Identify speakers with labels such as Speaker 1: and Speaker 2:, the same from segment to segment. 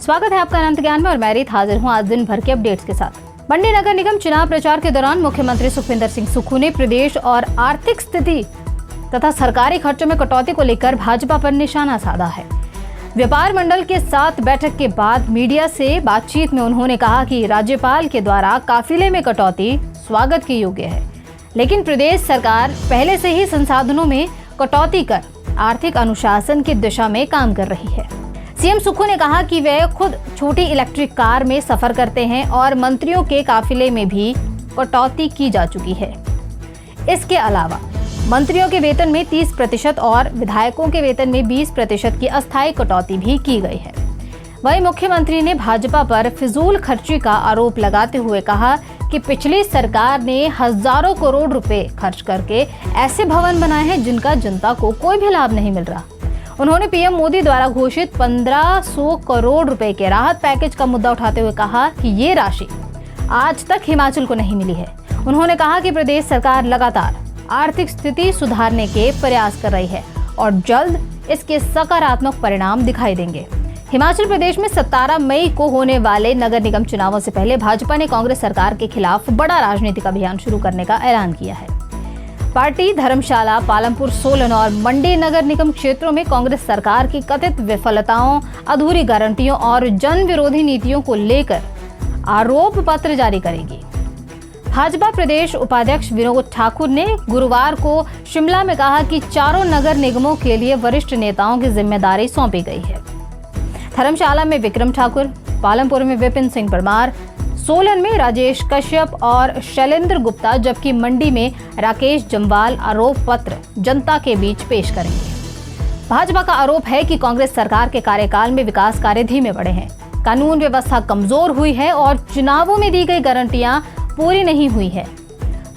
Speaker 1: स्वागत है आपका अनंत ज्ञान में और मैं रीत हाजिर हूं आज दिन भर के अपडेट्स के साथ। मंडी नगर निगम चुनाव प्रचार के दौरान मुख्यमंत्री सुखविंदर सिंह सुक्खू ने प्रदेश और आर्थिक स्थिति तथा सरकारी खर्चों में कटौती को लेकर भाजपा पर निशाना साधा है। व्यापार मंडल के साथ बैठक के बाद मीडिया से बातचीत में उन्होंने कहा कि राज्यपाल के द्वारा काफिले में कटौती स्वागत के योग्य है, लेकिन प्रदेश सरकार पहले से ही संसाधनों में कटौती कर आर्थिक अनुशासन की दिशा में काम कर रही है। सीएम सुक्खू ने कहा कि वे खुद छोटी इलेक्ट्रिक कार में सफर करते हैं और मंत्रियों के काफिले में भी कटौती की जा चुकी है। इसके अलावा मंत्रियों के वेतन में 30% और विधायकों के वेतन में 20% की अस्थायी कटौती भी की गई है। वहीं मुख्यमंत्री ने भाजपा पर फिजूल खर्ची का आरोप लगाते हुए कहा कि पिछली सरकार ने हजारों करोड़ रुपए खर्च करके ऐसे भवन बनाए हैं जिनका जनता को कोई भी लाभ नहीं मिल रहा। उन्होंने पीएम मोदी द्वारा घोषित 1500 करोड़ रुपए के राहत पैकेज का मुद्दा उठाते हुए कहा कि ये राशि आज तक हिमाचल को नहीं मिली है। उन्होंने कहा कि प्रदेश सरकार लगातार आर्थिक स्थिति सुधारने के प्रयास कर रही है और जल्द इसके सकारात्मक परिणाम दिखाई देंगे। हिमाचल प्रदेश में 17 मई को होने वाले नगर निगम चुनावों से पहले भाजपा ने कांग्रेस सरकार के खिलाफ बड़ा राजनीतिक अभियान शुरू करने का ऐलान किया है। पार्टी धर्मशाला, पालमपुर, सोलन और मंडी नगर निगम क्षेत्रों में कांग्रेस सरकार की कथित विफलताओं, अधूरी गारंटियों और जन विरोधी नीतियों को लेकर आरोप पत्र जारी करेगी। भाजपा प्रदेश उपाध्यक्ष विनोद ठाकुर ने गुरुवार को शिमला में कहा कि चारों नगर निगमों के लिए वरिष्ठ नेताओं की जिम्मेदारी सौंपी गई है। धर्मशाला में विक्रम ठाकुर, पालमपुर में विपिन सिंह परमार, सोलन में राजेश कश्यप और शैलेंद्र गुप्ता, जबकि मंडी में राकेश जम्वाल आरोप पत्र जनता के बीच पेश करेंगे। भाजपा का आरोप है कि कांग्रेस सरकार के कार्यकाल में विकास कार्य धीमे बढ़े हैं, कानून व्यवस्था कमजोर हुई है और चुनावों में दी गई गारंटियां पूरी नहीं हुई है।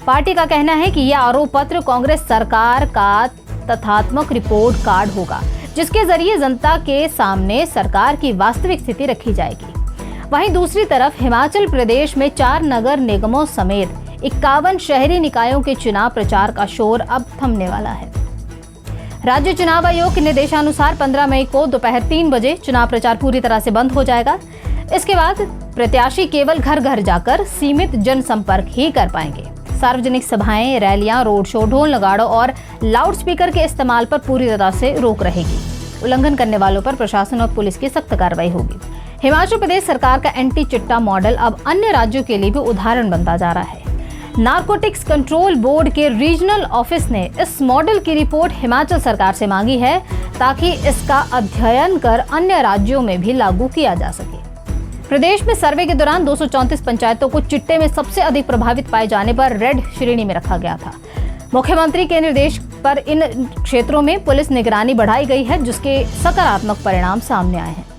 Speaker 1: पार्टी का कहना है कि यह आरोप पत्र कांग्रेस सरकार का तथ्यात्मक रिपोर्ट कार्ड होगा, जिसके जरिए जनता के सामने सरकार की वास्तविक स्थिति रखी जाएगी। वहीं दूसरी तरफ हिमाचल प्रदेश में 4 नगर निगमों समेत 51 शहरी निकायों के चुनाव प्रचार का शोर अब थमने वाला है। राज्य चुनाव आयोग के निर्देशानुसार 15 मई को दोपहर 3 बजे चुनाव प्रचार पूरी तरह से बंद हो जाएगा। इसके बाद प्रत्याशी केवल घर घर जाकर सीमित जनसंपर्क ही कर पाएंगे। सार्वजनिक सभाएं, रैलियां, रोड शो, ढोल नगाड़ों और लाउडस्पीकर के इस्तेमाल पर पूरी तरह से रोक रहेगी। उल्लंघन करने वालों पर प्रशासन और पुलिस की सख्त कार्रवाई होगी। हिमाचल प्रदेश सरकार का एंटी चिट्टा मॉडल अब अन्य राज्यों के लिए भी उदाहरण बनता जा रहा है। नारकोटिक्स कंट्रोल बोर्ड के रीजनल ऑफिस ने इस मॉडल की रिपोर्ट हिमाचल सरकार से मांगी है ताकि इसका अध्ययन कर अन्य राज्यों में भी लागू किया जा सके। प्रदेश में सर्वे के दौरान 234 पंचायतों को चिट्टे में सबसे अधिक प्रभावित पाए जाने पर रेड श्रेणी में रखा गया था। मुख्यमंत्री के निर्देश पर इन क्षेत्रों में पुलिस निगरानी बढ़ाई गई है, जिसके सकारात्मक परिणाम सामने आए हैं।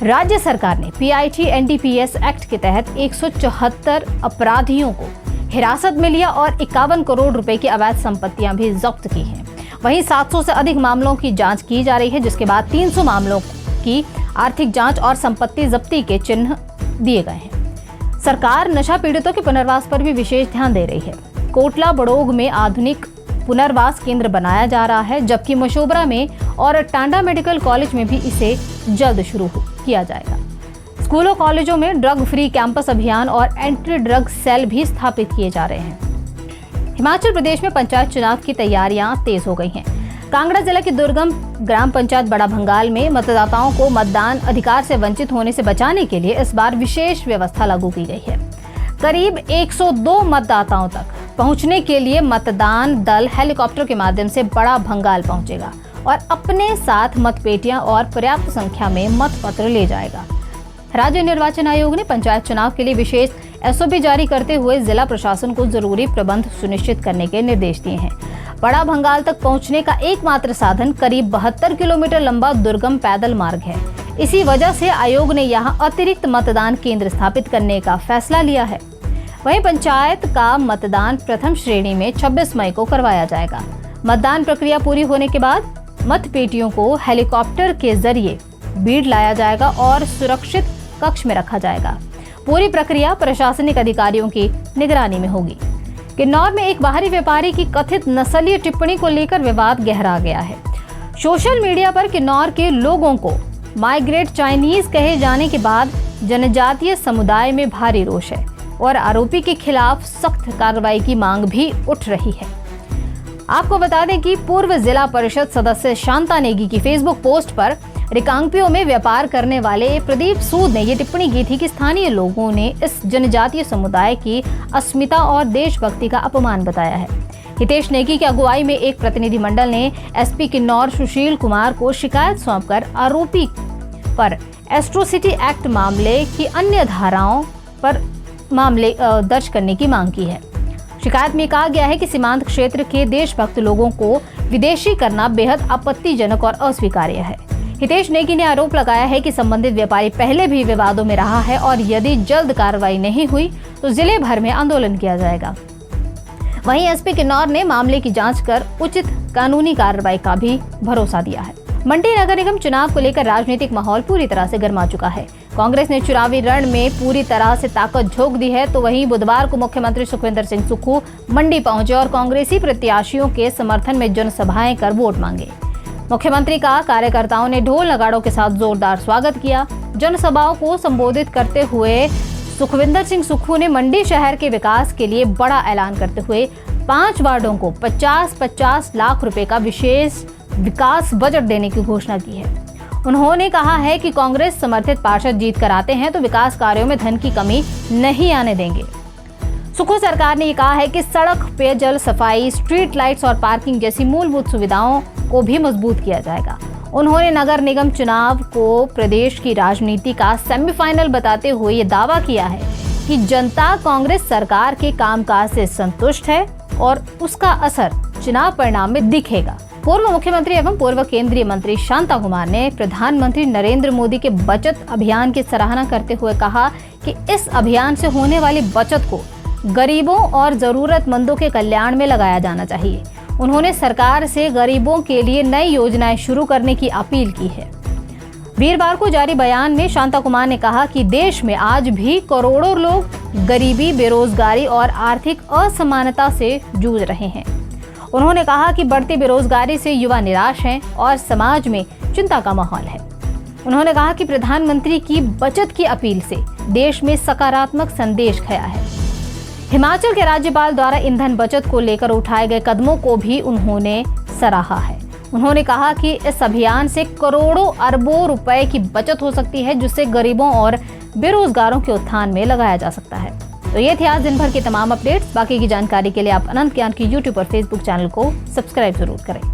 Speaker 1: राज्य सरकार ने PIT NDPS एक्ट के तहत 174 अपराधियों को हिरासत में लिया और 51 करोड़ रुपए की अवैध संपत्तियां भी जब्त की हैं। वहीं 700 से अधिक मामलों की जांच की जा रही है, जिसके बाद 300 मामलों की आर्थिक जांच और संपत्ति जब्ती के चिन्ह दिए गए हैं। सरकार नशा पीड़ितों के पुनर्वास पर भी विशेष ध्यान दे रही है। कोटला बड़ोग में आधुनिक पुनर्वास केंद्र बनाया जा रहा है, जबकि मशोबरा में और टांडा मेडिकल कॉलेज में भी इसे जल्द शुरू किया जाएगा। स्कूलों कॉलेजों में ड्रग फ्री कैंपस अभियान और एंटी ड्रग सेल भी स्थापित किए जा रहे हैं। हिमाचल प्रदेश में पंचायत चुनाव की तैयारियां तेज हो गई हैं। कांगड़ा जिला की दुर्गम ग्राम पंचायत बड़ा भंगाल में मतदाताओं को मतदान अधिकार से वंचित होने से बचाने के लिए इस बार विशेष व्यवस्था लागू की गई है। करीब 102 मतदाताओं तक पहुंचने के लिए मतदान दल हेलीकॉप्टर के माध्यम से बड़ा भंगाल पहुंचेगा और अपने साथ मतपेटियां और पर्याप्त संख्या में मतपत्र ले जाएगा। राज्य निर्वाचन आयोग ने पंचायत चुनाव के लिए विशेष SOP जारी करते हुए जिला प्रशासन को जरूरी प्रबंध सुनिश्चित करने के निर्देश दिए हैं। बड़ा भंगाल तक पहुंचने का एकमात्र साधन करीब 72 किलोमीटर लंबा दुर्गम पैदल मार्ग है। इसी वजह से आयोग ने यहां अतिरिक्त मतदान केंद्र स्थापित करने का फैसला लिया है। वहीं पंचायत का मतदान प्रथम श्रेणी में 26 मई को करवाया जाएगा। मतदान प्रक्रिया पूरी होने के बाद मतपेटियों को हेलीकॉप्टर के जरिए बीड़ लाया जाएगा और सुरक्षित कक्ष में रखा जाएगा। पूरी प्रक्रिया प्रशासनिक अधिकारियों की निगरानी में होगी। किन्नौर में एक बाहरी व्यापारी की कथित नस्लीय टिप्पणी को लेकर विवाद गहरा गया है। सोशल मीडिया पर किन्नौर के लोगों को माइग्रेट चाइनीज कहे जाने के बाद जनजातीय समुदाय में भारी रोष है और आरोपी के खिलाफ सख्त कार्रवाई की मांग भी उठ रही है। आपको बता दें कि पूर्व जिला परिषद सदस्य शांता नेगी की फेसबुक पोस्ट पर रिकांगपियो में व्यापार करने वाले प्रदीप सूद ने ये टिप्पणी की थी कि स्थानीय लोगों ने इस जनजातीय समुदाय की अस्मिता और देशभक्ति का अपमान बताया है। हितेश नेगी की अगुवाई में एक प्रतिनिधिमंडल ने एसपी किन्नौर सुशील कुमार को शिकायत सौंपकर आरोपी पर एट्रोसिटी एक्ट मामले की अन्य धाराओं पर मामले दर्ज करने की मांग की है। शिकायत में कहा गया है कि सीमांत क्षेत्र के देशभक्त लोगों को विदेशी करना बेहद आपत्तिजनक और अस्वीकार्य है। हितेश नेगी ने आरोप लगाया है कि संबंधित व्यापारी पहले भी विवादों में रहा है और यदि जल्द कार्रवाई नहीं हुई तो जिले भर में आंदोलन किया जाएगा। वहीं एसपी किन्नौर ने मामले की जांच कर उचित कानूनी कार्रवाई का भी भरोसा दिया है। मंडी नगर निगम चुनाव को लेकर राजनीतिक माहौल पूरी तरह से गर्मा चुका है। कांग्रेस ने चुनावी रण में पूरी तरह से ताकत झोंक दी है, तो वहीं बुधवार को मुख्यमंत्री सुखविंदर सिंह सुक्खू मंडी पहुंचे और कांग्रेसी प्रत्याशियों के समर्थन में जनसभाएं कर वोट मांगे। मुख्यमंत्री का कार्यकर्ताओं ने ढोल नगाड़ों के साथ जोरदार स्वागत किया। जनसभाओं को संबोधित करते हुए सुखविंदर सिंह सुक्खू ने मंडी शहर के विकास के लिए बड़ा ऐलान करते हुए 5 वार्डों को 50-50 लाख रुपए का विशेष विकास बजट देने की घोषणा की है। उन्होंने कहा है कि कांग्रेस समर्थित पार्षद जीत कर आते हैं तो विकास कार्यों में धन की कमी नहीं आने देंगे। सुक्खू सरकार ने कहा है कि सड़क, पेयजल, सफाई, स्ट्रीट लाइट्स और पार्किंग जैसी मूलभूत सुविधाओं को भी मजबूत किया जाएगा। उन्होंने नगर निगम चुनाव को प्रदेश की राजनीति का सेमीफाइनल बताते हुए ये दावा किया है कि जनता कांग्रेस सरकार के कामकाज से संतुष्ट है और उसका असर चुनाव परिणाम में दिखेगा। पूर्व मुख्यमंत्री एवं पूर्व केंद्रीय मंत्री शांता कुमार ने प्रधानमंत्री नरेंद्र मोदी के बचत अभियान की सराहना करते हुए कहा कि इस अभियान से होने वाली बचत को गरीबों और जरूरतमंदों के कल्याण में लगाया जाना चाहिए। उन्होंने सरकार से गरीबों के लिए नई योजनाएं शुरू करने की अपील की है। वीरवार को जारी बयान में शांता कुमार ने कहा कि देश में आज भी करोड़ों लोग गरीबी, बेरोजगारी और आर्थिक असमानता से जूझ रहे हैं। उन्होंने कहा कि बढ़ती बेरोजगारी से युवा निराश हैं और समाज में चिंता का माहौल है। उन्होंने कहा कि प्रधानमंत्री की बचत की अपील से देश में सकारात्मक संदेश गया है। हिमाचल के राज्यपाल द्वारा ईंधन बचत को लेकर उठाए गए कदमों को भी उन्होंने सराहा है। उन्होंने कहा कि इस अभियान से करोड़ों अरबों रुपए की बचत हो सकती है, जिससे गरीबों और बेरोजगारों के उत्थान में लगाया जा सकता है। तो ये थे आज दिन भर के तमाम अपडेट्स। बाकी की जानकारी के लिए आप अनंत ज्ञान की यूट्यूब और फेसबुक चैनल को सब्सक्राइब जरूर करें।